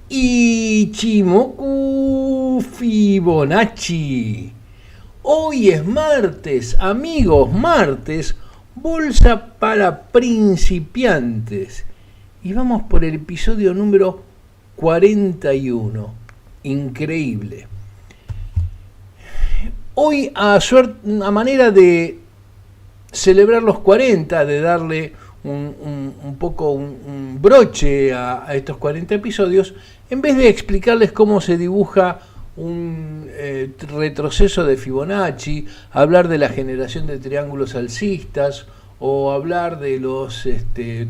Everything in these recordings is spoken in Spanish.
Ichimoku Fibonacci. Hoy es martes, amigos, martes, bolsa para principiantes. Y vamos por el episodio número 41. Increíble. Hoy, a manera de celebrar los 40, de darle un poco un broche a estos 40 episodios, en vez de explicarles cómo se dibuja un retroceso de Fibonacci, hablar de la generación de triángulos alcistas o hablar de los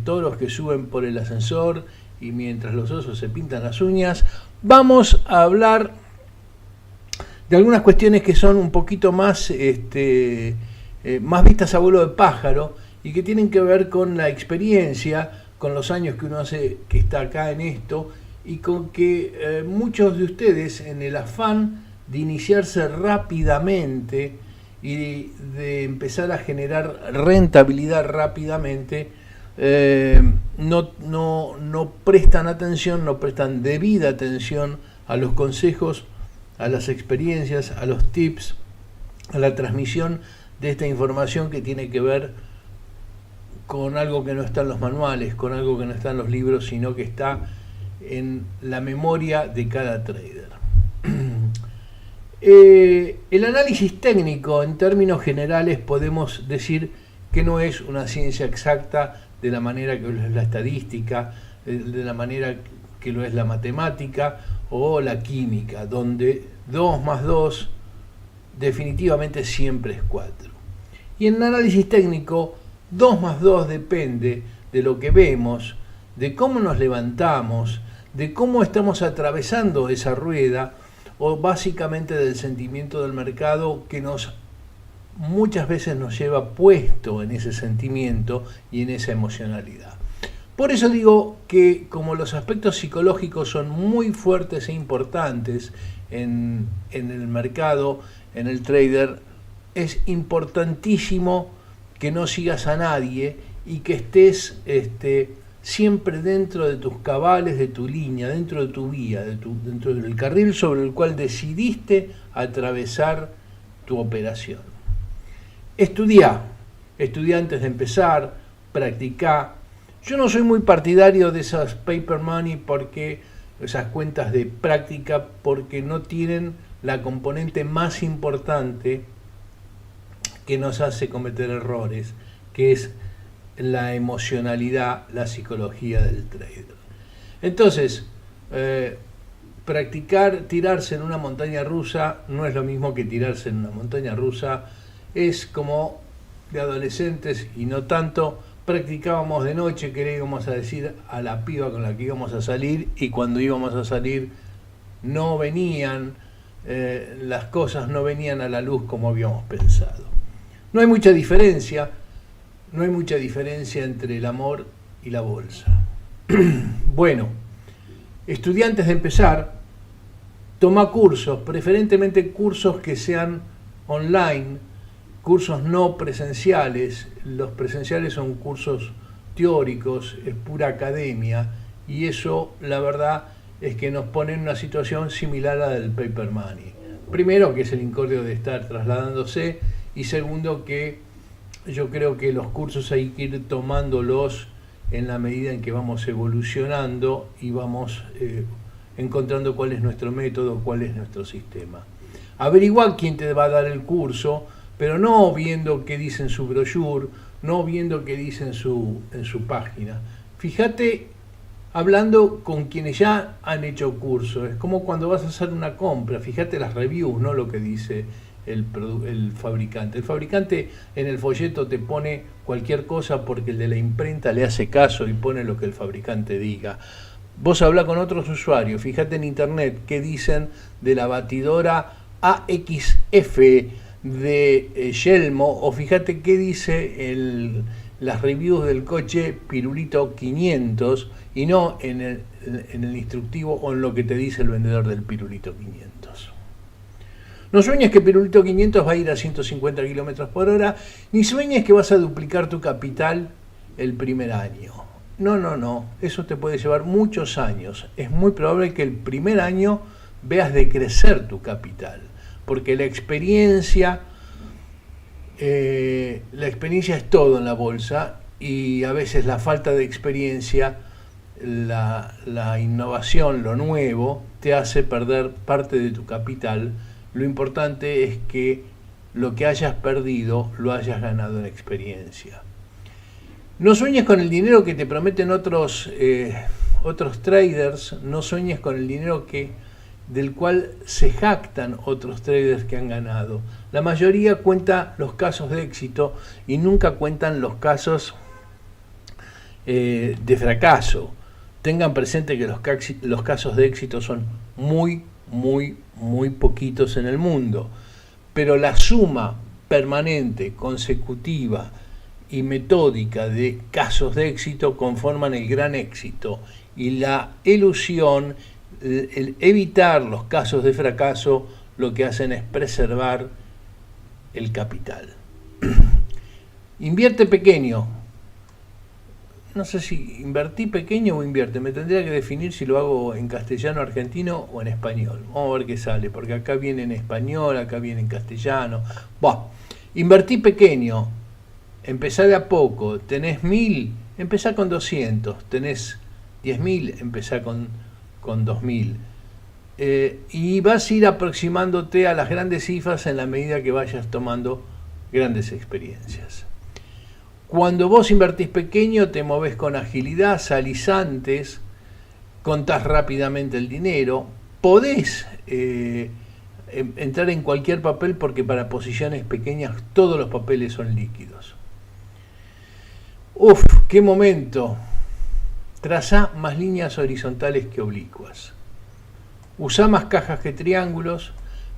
toros que suben por el ascensor y mientras los osos se pintan las uñas, vamos a hablar de algunas cuestiones que son un poquito más, más vistas a vuelo de pájaro y que tienen que ver con la experiencia, con los años que uno hace que está acá en esto y con que muchos de ustedes, en el afán de iniciarse rápidamente y de empezar a generar rentabilidad rápidamente, no prestan atención, no prestan debida atención a los consejos, a las experiencias, a los tips, a la transmisión de esta información que tiene que ver con algo que no está en los manuales, con algo que no está en los libros, sino que está en la memoria de cada trader. El análisis técnico, en términos generales, podemos decir que no es una ciencia exacta de la manera que lo es la estadística, de la manera que lo es la matemática o la química, donde 2 más 2 definitivamente siempre es 4. Y en el análisis técnico, 2 más 2 depende de lo que vemos, de cómo nos levantamos, de cómo estamos atravesando esa rueda, o básicamente del sentimiento del mercado que muchas veces nos lleva puesto en ese sentimiento y en esa emocionalidad. Por eso digo que como los aspectos psicológicos son muy fuertes e importantes en el mercado, en el trader, es importantísimo que no sigas a nadie y que estés siempre dentro de tus cabales, de tu línea, dentro de tu vía, dentro del carril sobre el cual decidiste atravesar tu operación. Estudiá antes de empezar, practicá. Yo no soy muy partidario de esas paper money, esas cuentas de práctica, porque no tienen la componente más importante que nos hace cometer errores, que es la emocionalidad, la psicología del trader. Entonces, tirarse en una montaña rusa no es lo mismo que tirarse en una montaña rusa. Es como de adolescentes y no tanto, practicábamos de noche, que le íbamos a decir a la piba con la que íbamos a salir, y cuando íbamos a salir no venían, las cosas no venían a la luz como habíamos pensado. No hay mucha diferencia entre el amor y la bolsa. Bueno, estudiantes de empezar, toma cursos, preferentemente cursos que sean online, cursos no presenciales. Los presenciales son cursos teóricos, es pura academia, y eso, la verdad, es que nos pone en una situación similar a la del paper money. Primero, que es el incordio de estar trasladándose, y segundo, que yo creo que los cursos hay que ir tomándolos en la medida en que vamos evolucionando y vamos encontrando cuál es nuestro método, cuál es nuestro sistema. Averiguar quién te va a dar el curso, pero no viendo qué dice en su brochure, no viendo qué dice en su página. Fíjate hablando con quienes ya han hecho curso. Es como cuando vas a hacer una compra, fíjate las reviews, no lo que dice el fabricante. El fabricante en el folleto te pone cualquier cosa porque el de la imprenta le hace caso y pone lo que el fabricante diga. Vos habla con otros usuarios, fíjate en internet qué dicen de la batidora AXF de Yelmo, o fíjate qué dice las reviews del coche Pirulito 500 y no en el instructivo o en lo que te dice el vendedor del Pirulito 500. No sueñes que Pirulito 500 va a ir a 150 km por hora, ni sueñes que vas a duplicar tu capital el primer año. No, eso te puede llevar muchos años. Es muy probable que el primer año veas decrecer tu capital, porque la experiencia es todo en la bolsa, y a veces la falta de experiencia, la innovación, lo nuevo, te hace perder parte de tu capital. Lo importante es que lo que hayas perdido lo hayas ganado en experiencia. No sueñes con el dinero que te prometen otros traders, no sueñes con el dinero del cual se jactan otros traders que han ganado. La mayoría cuenta los casos de éxito y nunca cuentan los casos de fracaso. Tengan presente que los casos de éxito son muy poquitos en el mundo, pero la suma permanente, consecutiva y metódica de casos de éxito conforman el gran éxito, y la ilusión, el evitar los casos de fracaso, lo que hacen es preservar el capital. Invierte pequeño. No sé si invertí pequeño o invierte. Me tendría que definir si lo hago en castellano argentino o en español. Vamos a ver qué sale, porque acá viene en español, acá viene en castellano. Invertí pequeño. Empezá de a poco. Tenés 1000, empezá con 200. Tenés 10.000, empezá con 2.000. Y vas a ir aproximándote a las grandes cifras en la medida que vayas tomando grandes experiencias. Cuando vos invertís pequeño, te movés con agilidad, salís antes, contás rápidamente el dinero, podés entrar en cualquier papel, porque para posiciones pequeñas todos los papeles son líquidos. ¡Qué momento! Trazá más líneas horizontales que oblicuas. Usá más cajas que triángulos.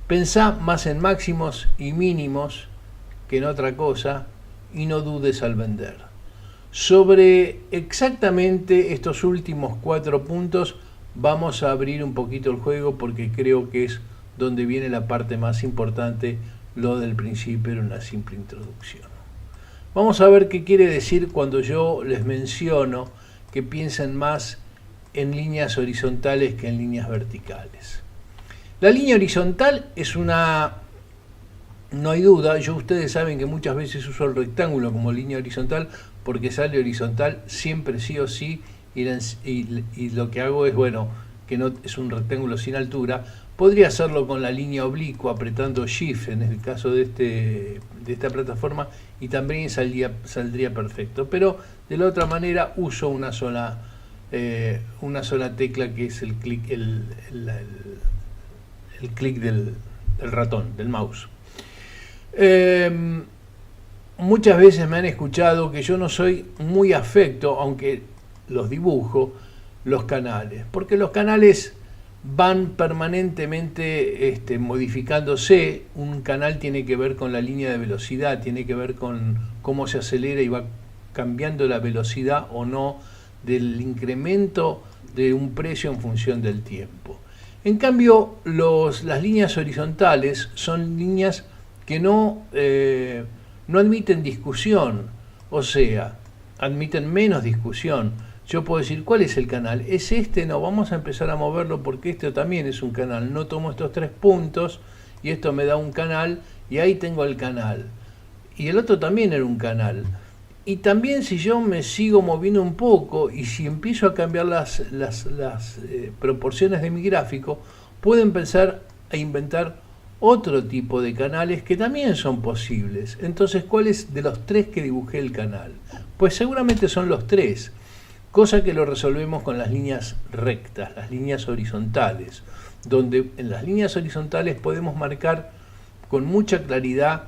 Pensá más en máximos y mínimos que en otra cosa, y no dudes al vender. Sobre exactamente estos últimos 4 puntos vamos a abrir un poquito el juego, porque creo que es donde viene la parte más importante. Lo del principio era una simple introducción. Vamos a ver qué quiere decir cuando yo les menciono que piensen más en líneas horizontales que en líneas verticales. La línea horizontal es una... No hay duda, ustedes saben que muchas veces uso el rectángulo como línea horizontal, porque sale horizontal siempre sí o sí, y lo que hago es, que no es un rectángulo sin altura. Podría hacerlo con la línea oblicua apretando Shift en el caso de esta plataforma, y también saldría perfecto, pero de la otra manera uso una sola tecla, que es el clic del ratón, del mouse. Muchas veces me han escuchado que yo no soy muy afecto, aunque los dibujo, los canales, porque los canales van permanentemente modificándose. Un canal tiene que ver con la línea de velocidad, tiene que ver con cómo se acelera y va cambiando la velocidad o no del incremento de un precio en función del tiempo. En cambio, las líneas horizontales son líneas que no admiten discusión, o sea, admiten menos discusión. Yo puedo decir, ¿cuál es el canal? ¿Es este? No, vamos a empezar a moverlo porque este también es un canal. No tomo estos 3 puntos y esto me da un canal, y ahí tengo el canal. Y el otro también era un canal. Y también, si yo me sigo moviendo un poco y si empiezo a cambiar las proporciones de mi gráfico, puedo empezar a inventar otro tipo de canales que también son posibles. Entonces, ¿cuál es de los 3 que dibujé el canal? Pues seguramente son los 3, cosa que lo resolvemos con las líneas rectas, las líneas horizontales, donde en las líneas horizontales podemos marcar con mucha claridad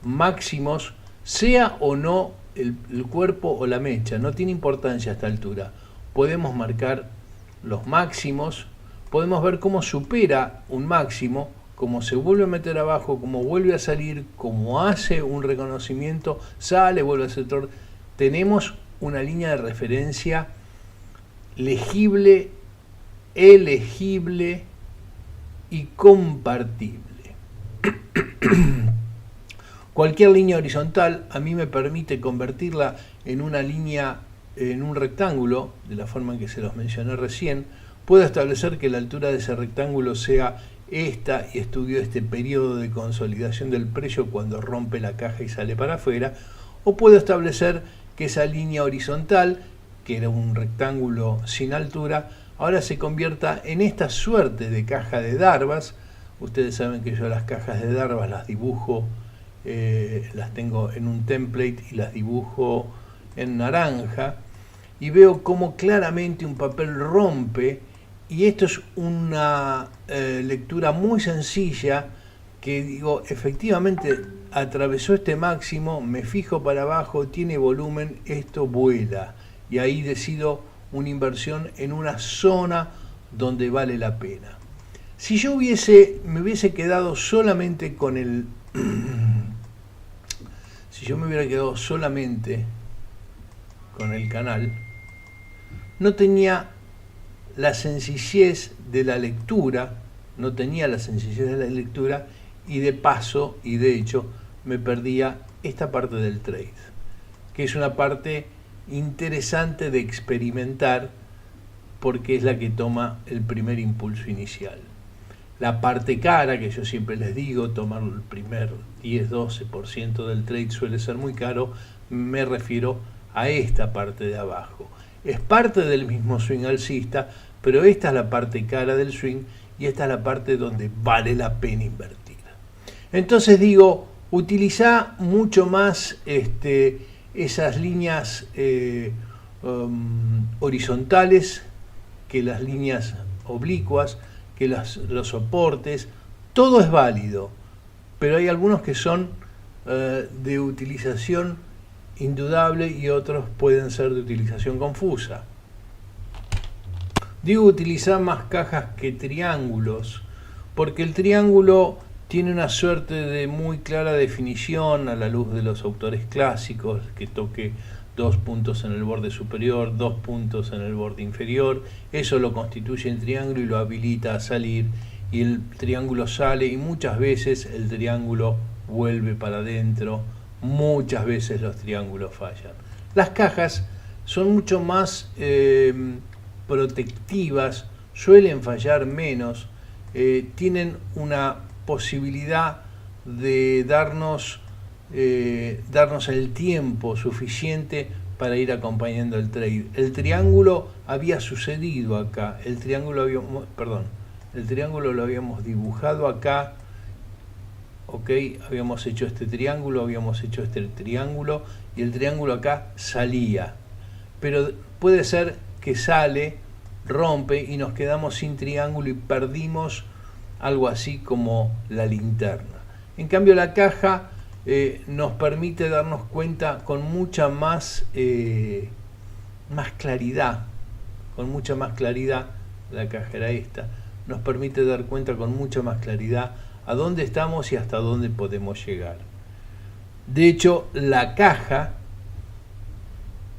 máximos, sea o no el cuerpo o la mecha, no tiene importancia a esta altura. Podemos marcar los máximos, podemos ver cómo supera un máximo, cómo se vuelve a meter abajo, cómo vuelve a salir, cómo hace un reconocimiento, sale, vuelve a hacer otro. Tenemos una línea de referencia legible, elegible y compartible. Cualquier línea horizontal a mí me permite convertirla en una línea en un rectángulo, de la forma en que se los mencioné recién, puedo establecer que la altura de ese rectángulo sea esta y estudio este periodo de consolidación del precio cuando rompe la caja y sale para afuera, o puedo establecer que esa línea horizontal, que era un rectángulo sin altura, ahora se convierta en esta suerte de caja de Darvas. Ustedes saben que yo las cajas de Darvas las dibujo, las tengo en un template y las dibujo en naranja, y veo cómo claramente un papel rompe, y esto es una lectura muy sencilla, que digo, efectivamente atravesó este máximo, me fijo para abajo, tiene volumen, esto vuela, y ahí decido una inversión en una zona donde vale la pena. Si yo me hubiese quedado solamente con el si yo me hubiera quedado solamente con el canal, no tenía la sencillez de la lectura, y de paso, y de hecho, me perdía esta parte del trade, que es una parte interesante de experimentar, porque es la que toma el primer impulso inicial. La parte cara, que yo siempre les digo, tomar el primer 10-12% del trade suele ser muy caro, me refiero a esta parte de abajo. Es parte del mismo swing alcista, pero esta es la parte cara del swing y esta es la parte donde vale la pena invertir. Entonces digo, utiliza mucho más esas líneas horizontales que las líneas oblicuas, que los soportes, todo es válido, pero hay algunos que son de utilización indudable y otros pueden ser de utilización confusa. Digo utilizar más cajas que triángulos, porque el triángulo tiene una suerte de muy clara definición a la luz de los autores clásicos, que toque 2 puntos en el borde superior, 2 puntos en el borde inferior, eso lo constituye el triángulo y lo habilita a salir, y el triángulo sale y muchas veces el triángulo vuelve para adentro, muchas veces los triángulos fallan. Las cajas son mucho más protectivas, suelen fallar menos, tienen una posibilidad de darnos el tiempo suficiente para ir acompañando el trade. El triángulo había sucedido acá, el triángulo lo habíamos dibujado acá, ok, habíamos hecho este triángulo, y el triángulo acá salía, pero puede ser que sale, rompe y nos quedamos sin triángulo y perdimos algo así como la linterna. En cambio la caja nos permite darnos cuenta con mucha más claridad, la caja era esta, nos permite dar cuenta con mucha más claridad a dónde estamos y hasta dónde podemos llegar. De hecho, la caja,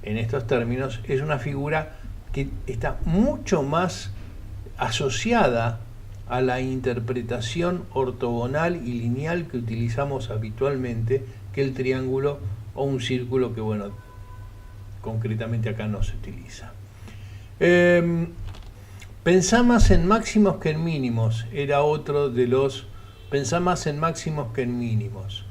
en estos términos, es una figura que está mucho más asociada a la interpretación ortogonal y lineal que utilizamos habitualmente que el triángulo o un círculo que, bueno, concretamente acá no se utiliza. Pensá más en máximos que en mínimos, era otro de los... Pensá más en máximos que en mínimos.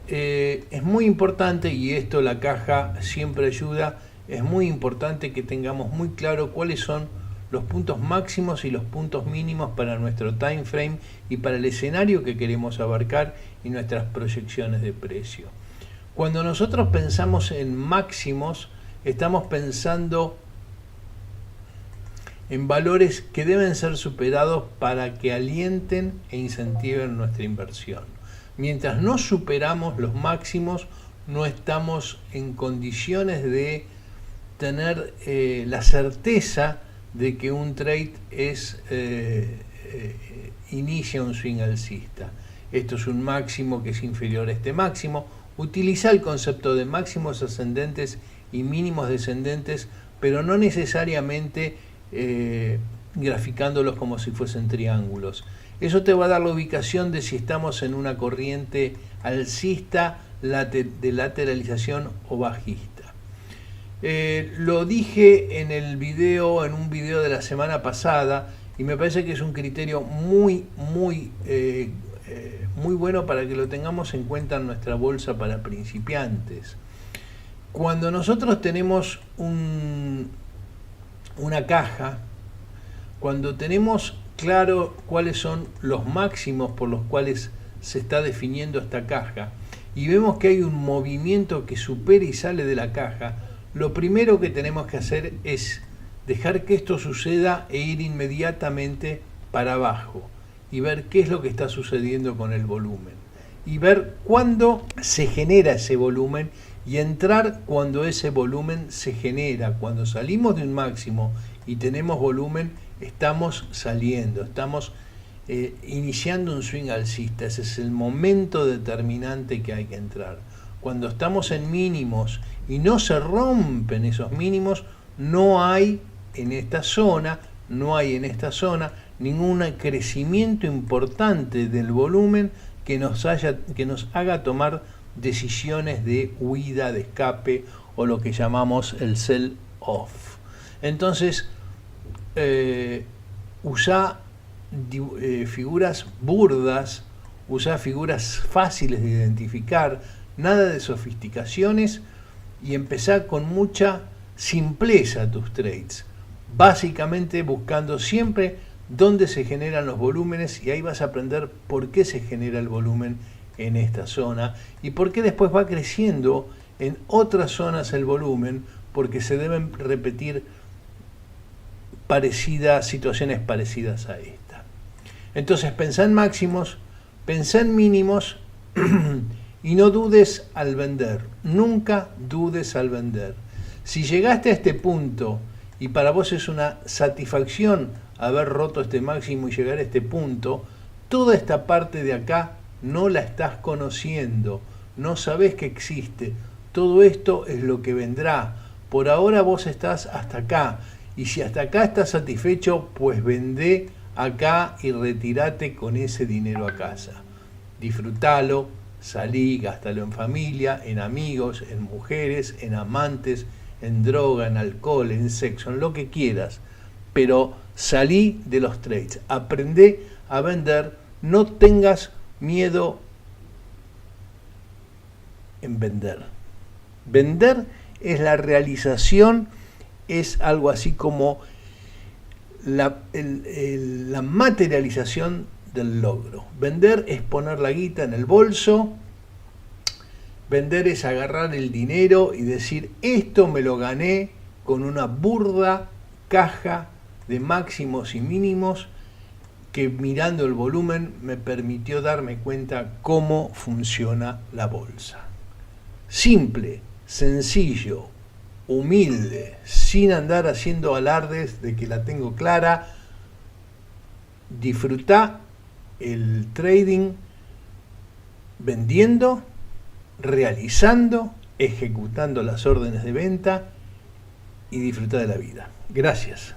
Es muy importante, y esto la caja siempre ayuda, es muy importante que tengamos muy claro cuáles son los puntos máximos y los puntos mínimos para nuestro time frame y para el escenario que queremos abarcar y nuestras proyecciones de precio. Cuando nosotros pensamos en máximos, estamos pensando en valores que deben ser superados para que alienten e incentiven nuestra inversión. Mientras no superamos los máximos, no estamos en condiciones de tener la certeza de que un trade inicia un swing alcista. Esto es un máximo que es inferior a este máximo. Utiliza el concepto de máximos ascendentes y mínimos descendentes, pero no necesariamente graficándolos como si fuesen triángulos. Eso te va a dar la ubicación de si estamos en una corriente alcista, de lateralización o bajista. Lo dije en el video, en un video de la semana pasada, y me parece que es un criterio muy bueno para que lo tengamos en cuenta en nuestra bolsa para principiantes. Cuando nosotros tenemos una caja, cuando tenemos claro cuáles son los máximos por los cuales se está definiendo esta caja, y vemos que hay un movimiento que supera y sale de la caja, lo primero que tenemos que hacer es dejar que esto suceda e ir inmediatamente para abajo y ver qué es lo que está sucediendo con el volumen y ver cuándo se genera ese volumen y entrar cuando ese volumen se genera. Cuando salimos de un máximo y tenemos volumen, estamos saliendo, estamos iniciando un swing alcista. Ese es el momento determinante que hay que entrar. Cuando estamos en mínimos y no se rompen esos mínimos, no hay en esta zona ningún crecimiento importante del volumen que nos haga tomar decisiones de huida, de escape, o lo que llamamos el sell off. Entonces, usa figuras burdas, usa figuras fáciles de identificar, nada de sofisticaciones, y empezá con mucha simpleza tus trades, básicamente buscando siempre dónde se generan los volúmenes, y ahí vas a aprender por qué se genera el volumen en esta zona y por qué después va creciendo en otras zonas el volumen, porque se deben repetir situaciones parecidas a esta. Entonces pensá en máximos, pensá en mínimos y no dudes al vender, nunca dudes al vender. Si llegaste a este punto y para vos es una satisfacción haber roto este máximo y llegar a este punto, toda esta parte de acá no la estás conociendo, no sabés que existe. Todo esto es lo que vendrá. Por ahora vos estás hasta acá, y si hasta acá estás satisfecho, pues vendé acá y retírate con ese dinero a casa. Disfrutalo, salí, gástalo en familia, en amigos, en mujeres, en amantes, en droga, en alcohol, en sexo, en lo que quieras. Pero salí de los trades, aprendé a vender, no tengas miedo en vender. Vender es la realización, es algo así como la materialización del logro. Vender es poner la guita en el bolso, vender es agarrar el dinero y decir, esto me lo gané con una burda caja de máximos y mínimos que mirando el volumen me permitió darme cuenta cómo funciona la bolsa. Simple, sencillo, humilde, sin andar haciendo alardes de que la tengo clara. Disfrutá el trading vendiendo, realizando, ejecutando las órdenes de venta y disfrutá de la vida. Gracias.